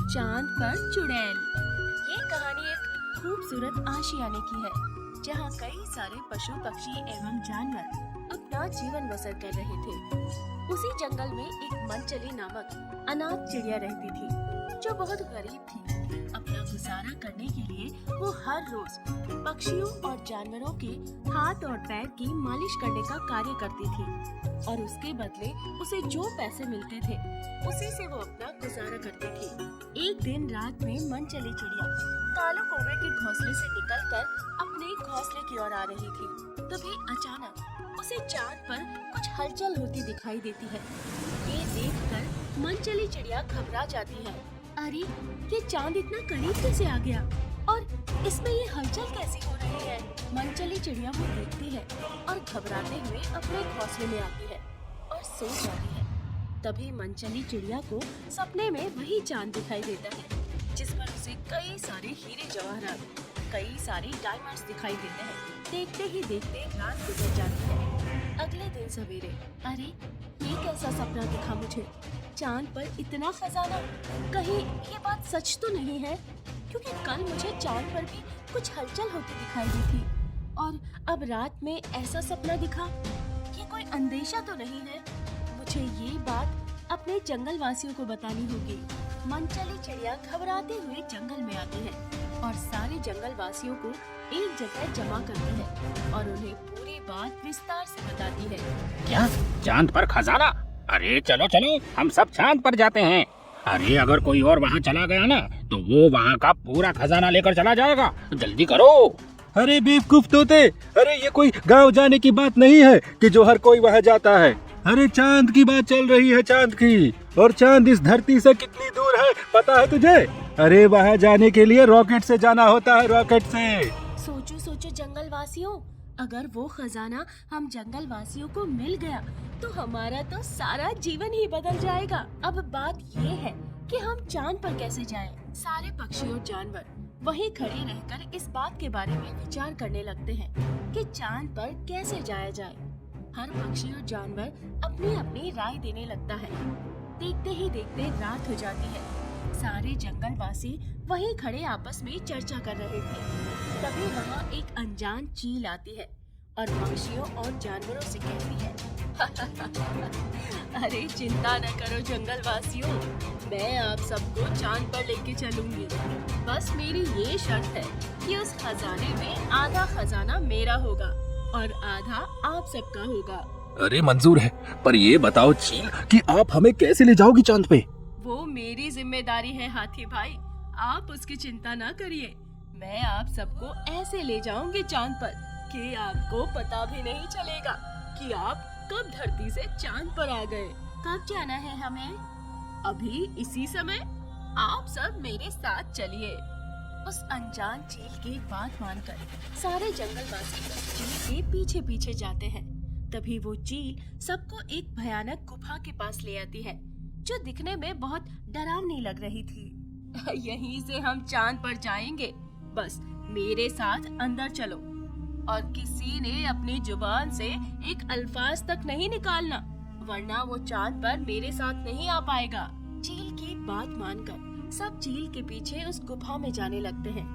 चांद पर चुड़ैल। ये कहानी एक खूबसूरत आशियाने की है, जहाँ कई सारे पशु पक्षी एवं जानवर अपना जीवन बसर कर रहे थे। उसी जंगल में एक मनचली नामक अनाथ चिड़िया रहती थी, जो बहुत गरीब थी। अपना गुजारा करने के लिए वो हर रोज पक्षियों और जानवरों के हाथ और पैर की मालिश करने का कार्य करती थी, और उसके बदले उसे जो पैसे मिलते थे उसी से वो अपना गुजारा करती थी। एक दिन रात में मनचली चिड़िया कालो कौवे के घोंसले से निकलकर अपने घोंसले की ओर आ रही थी। तभी अचानक उसे चांद पर कुछ हलचल होती दिखाई देती है। ये देखकर मनचली चिड़िया घबरा जाती है। अरे, ये चांद इतना करीब कैसे आ गया और इसमें ये हलचल कैसी हो रही है? मनचली चिड़िया वो देखती है और घबराते हुए अपने घोंसले में आती है और सो जाती है। तभी मनचली चिड़िया को सपने में वही चांद दिखाई देता है, जिस पर उसे कई सारे हीरे जवाहरात, कई सारे डायमंड्स दिखाई देते हैं। देखते ही देखते रात गुजर जाती है। अगले दिन सवेरे, अरे, ये कैसा सपना दिखा मुझे? चांद पर इतना खजाना, कहीं ये बात सच तो नहीं है? क्योंकि कल मुझे चांद पर भी कुछ हलचल होती दिखाई दी थी, और अब रात में ऐसा सपना दिखा। ये कोई अंदेशा तो नहीं है? मुझे ये बात अपने जंगल वासियों को बतानी होगी। मनचली चिड़िया घबराते हुए जंगल में आती है और सारे जंगल वासियों को एक जगह जमा करती है और उन्हें पूरी बात विस्तार से बताती है। क्या चांद पर खजाना? अरे चलो चलो, हम सब चांद पर जाते हैं। अरे अगर कोई और वहाँ चला गया ना, तो वो वहाँ का पूरा खजाना लेकर चला जाएगा। जल्दी करो। अरे बेवकूफ तोते, अरे ये कोई गांव जाने की बात नहीं है कि जो हर कोई वहाँ जाता है। अरे चांद की बात चल रही है, चांद की। और चांद इस धरती से कितनी दूर है पता है तुझे? अरे वहाँ जाने के लिए रॉकेट से जाना होता है, रॉकेट से। सोचो सोचो जंगल वासियों, अगर वो खजाना हम जंगल वासियों को मिल गया तो हमारा तो सारा जीवन ही बदल जाएगा। अब बात ये है कि हम चांद पर कैसे जाएं? सारे पक्षी और जानवर वहीं खड़े रहकर इस बात के बारे में विचार करने लगते हैं कि चांद पर कैसे जाया जाए। हर पक्षी और जानवर अपनी अपनी राय देने लगता है। देखते ही देखते रात हो जाती है। सारे जंगलवासी वहीं खड़े आपस में चर्चा कर रहे थे। तभी वहाँ एक अनजान चील आती है और पक्षियों और जानवरों से कहती है, अरे चिंता न करो जंगलवासियों, मैं आप सबको चांद पर लेके चलूंगी। बस मेरी ये शर्त है कि उस खजाने में आधा खजाना मेरा होगा और आधा आप सबका होगा। अरे मंजूर है, पर ये बताओ चील कि आप हमें कैसे ले जाओगी चांद पे? वो मेरी जिम्मेदारी है हाथी भाई, आप उसकी चिंता ना करिए। मैं आप सबको ऐसे ले जाऊंगी चांद पर कि आपको पता भी नहीं चलेगा कि आप कब धरती से चांद पर आ गए। कब जाना है हमें? अभी इसी समय। आप सब मेरे साथ चलिए। उस अनजान चील की बात मानकर सारे जंगलवासी चील के पीछे पीछे जाते हैं। तभी वो चील सबको एक भयानक गुफा के पास ले आती है, जो दिखने में बहुत डरावनी लग रही थी। यहीं से हम चांद पर जाएंगे, बस मेरे साथ अंदर चलो, और किसी ने अपनी जुबान से एक अल्फाज तक नहीं निकालना, वरना वो चांद पर मेरे साथ नहीं आ पाएगा। चील की बात मानकर सब चील के पीछे उस गुफा में जाने लगते हैं।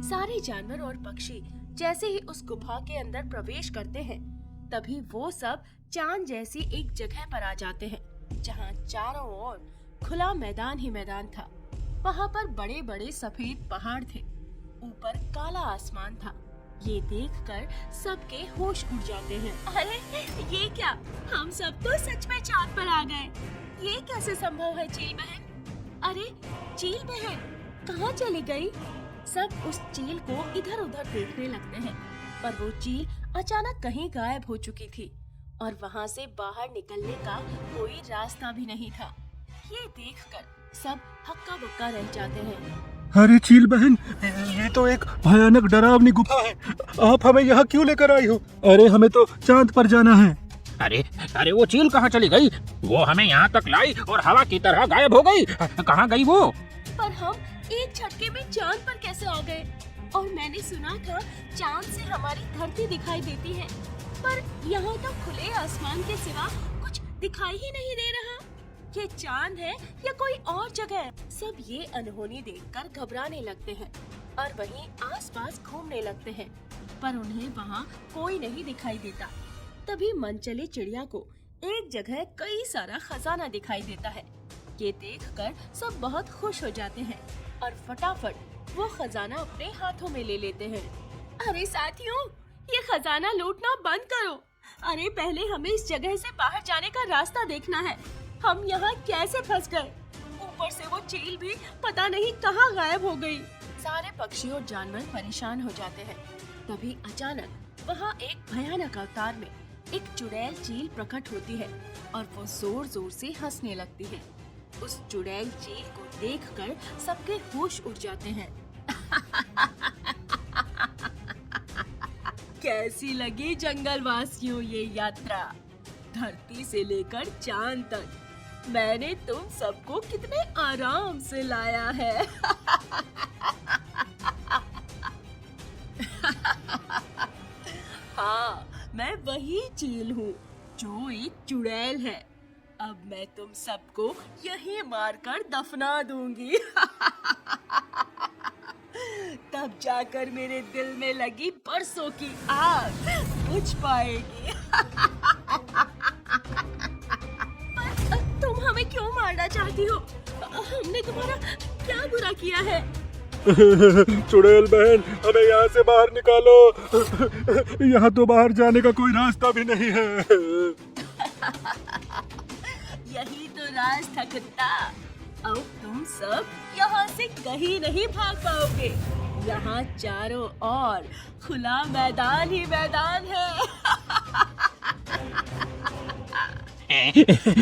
सारे जानवर और पक्षी जैसे ही उस गुफा के अंदर प्रवेश करते हैं, तभी वो सब चांद जैसी एक जगह पर आ जाते हैं, जहाँ चारों ओर खुला मैदान ही मैदान था। वहाँ पर बड़े बड़े सफेद पहाड़ थे, ऊपर काला आसमान था। ये देखकर सबके होश उड़ जाते हैं। अरे ये क्या, हम सब तो सच में चांद पर आ गए। ये कैसे संभव है चील बहन? अरे चील बहन कहाँ चली गई? सब उस चील को इधर उधर देखने लगते हैं, पर वो चील अचानक कहीं गायब हो चुकी थी और वहाँ से बाहर निकलने का कोई रास्ता भी नहीं था। ये देखकर सब हक्का बक्का रह जाते हैं। अरे चील बहन, ये तो एक भयानक डरावनी गुफा है। आप हमें यहाँ क्यों लेकर आई हो? अरे हमें तो चांद पर जाना है। अरे अरे वो चील कहाँ चली गई? वो हमें यहाँ तक लाई और हवा की तरह गायब हो गई। कहाँ गई वो? पर हम एक झटके में चांद पर कैसे आ गए? और मैंने सुना था चांद से हमारी धरती दिखाई देती है, पर यहाँ तो खुले आसमान के सिवा कुछ दिखाई ही नहीं दे रहा। ये चांद है या कोई और जगह? सब ये अनहोनी देखकर घबराने लगते हैं और वहीं आसपास घूमने लगते हैं, पर उन्हें वहाँ कोई नहीं दिखाई देता। तभी मनचली चिड़िया को एक जगह कई सारा खजाना दिखाई देता है। ये देखकर सब बहुत खुश हो जाते हैं और फटाफट वो खजाना अपने हाथों में ले लेते हैं। अरे साथियों, ये खजाना लूटना बंद करो। अरे पहले हमें इस जगह से बाहर जाने का रास्ता देखना है। हम यहाँ कैसे फंस गए? ऊपर से वो चील भी पता नहीं कहाँ गायब हो गई। सारे पक्षी और जानवर परेशान हो जाते हैं। तभी अचानक वहाँ एक भयानक अवतार में एक चुड़ैल चील प्रकट होती है और वो जोर जोर से हंसने लगती है। उस चुड़ैल चील को देखकर सबके होश उड़ जाते हैं। कैसी लगी जंगल वासियों ये यात्रा? धरती से लेकर चांद तक मैंने तुम सबको कितने आराम से लाया है। हाँ, मैं वही चील हूँ जो एक चुड़ैल है। अब मैं तुम सबको यहीं मारकर दफना दूंगी। तब जाकर मेरे दिल में लगी बरसों की आग बुझ पाएगी। तुम हमें क्यों मारना चाहती हो? हमने तुम्हारा क्या बुरा किया है? चुड़ैल बहन, हमें यहाँ से बाहर निकालो। यहाँ तो बाहर जाने का कोई रास्ता भी नहीं है। यही तो राज था कुत्ता। अब तुम सब यहाँ से कहीं नहीं भाग पाओगे। यहाँ चारों ओर खुला मैदान ही मैदान है।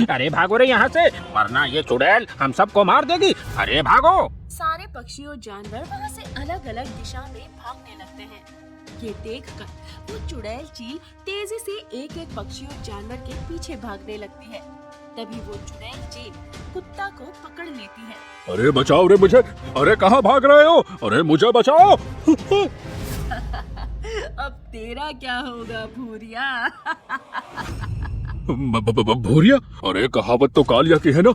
अरे भागो रे यहाँ से, वरना ये चुड़ैल हम सबको मार देगी। अरे भागो। सारे पक्षी और जानवर वहाँ से अलग अलग दिशा में भागने लगते हैं। ये देखकर वो चुड़ैल चील तेजी से एक एक पक्षी और जानवर के पीछे भागने लगती है। तभी वो चुड़ैल चील कुत्ता को पकड़ लेती है। अरे बचाओ रे मुझे। अरे कहाँ भाग रहे हो? अरे मुझे बचाओ। अब तेरा क्या होगा भूरिया? भूरिया? अरे कहावत तो कालिया की है ना।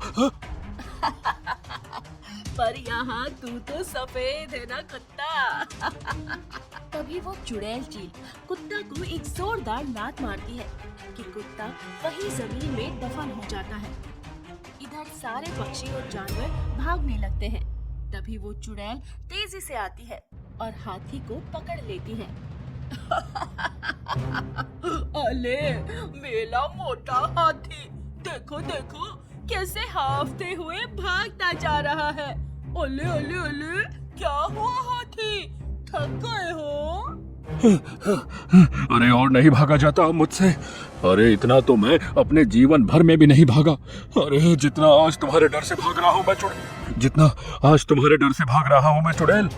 पर यहाँ तू तो सफेद है ना कुत्ता। तभी वो चुड़ैल चील कुत्ता को एक जोरदार लात मारती है कि कुत्ता वही जमीन में दफन हो जाता है। इधर सारे पक्षी और जानवर भागने लगते हैं। तभी वो चुड़ैल तेजी से आती है और हाथी को पकड़ लेती है। अले मेरा मोटा हाथी, देखो देखो कैसे हाफते हुए भागता जा रहा है। ओले ओले ओले, क्या हुआ हाथी, थक गए हो? अरे और नहीं भागा जाता मुझसे। अरे इतना तो मैं अपने जीवन भर में भी नहीं भागा। अरे जितना आज तुम्हारे डर से भाग रहा हूँ मैं चुड़ैल।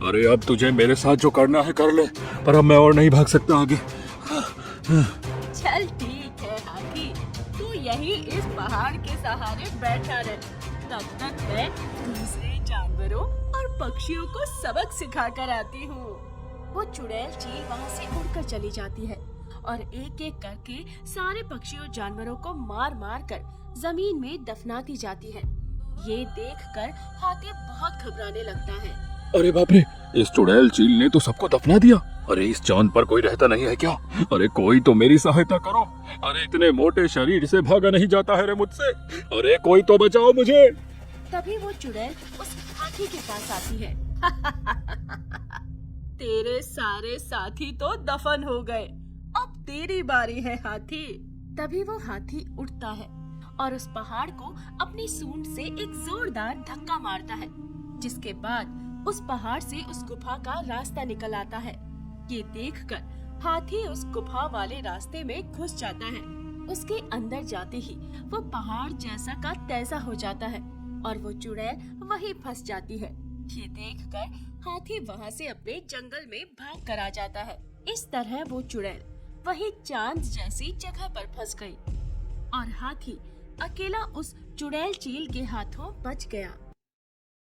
अरे अब तुझे मेरे साथ जो करना है कर ले, पर अब मैं और नहीं भाग सकता आगे। चल ठीक है हाथी, तू यहीं इस पहाड़ के सहारे बैठा रह। तब तक मैं दूसरे जानवरों और पक्षियों को सबक सिखा कर आती हूँ। वो चुड़ैल चील वहाँ से उड़कर चली जाती है और एक एक करके सारे पक्षी और जानवरों को मार मार कर जमीन में दफनाती जाती है। ये देखकर हाथी बहुत घबराने लगता है। अरे बाप रे, इस चुड़ैल चील ने तो सबको दफना दिया। अरे इस चांद पर कोई रहता नहीं है क्या? अरे कोई तो मेरी सहायता करो। अरे इतने मोटे शरीर से भागा नहीं जाता है रे मुझसे। अरे कोई तो बचाओ मुझे। तभी वो चुड़ैल उस हाथी के पास आती है। तेरे सारे साथी तो दफन हो गए, अब तेरी बारी है हाथी। तभी वो हाथी उठता है और उस पहाड़ को अपनी सूंड से एक जोरदार धक्का मारता है, जिसके बाद उस पहाड़ से उस गुफा का रास्ता निकल आता है। ये देखकर हाथी उस गुफा वाले रास्ते में घुस जाता है। उसके अंदर जाते ही वो पहाड़ जैसा का तैसा हो जाता है और वो चुड़ैल वहीं फंस जाती है। ये देखकर हाथी वहाँ से अपने जंगल में भाग कर आ जाता है। इस तरह वो चुड़ैल वही चांद जैसी जगह पर फंस गई और हाथी अकेला उस चुड़ैल चील के हाथों बच गया।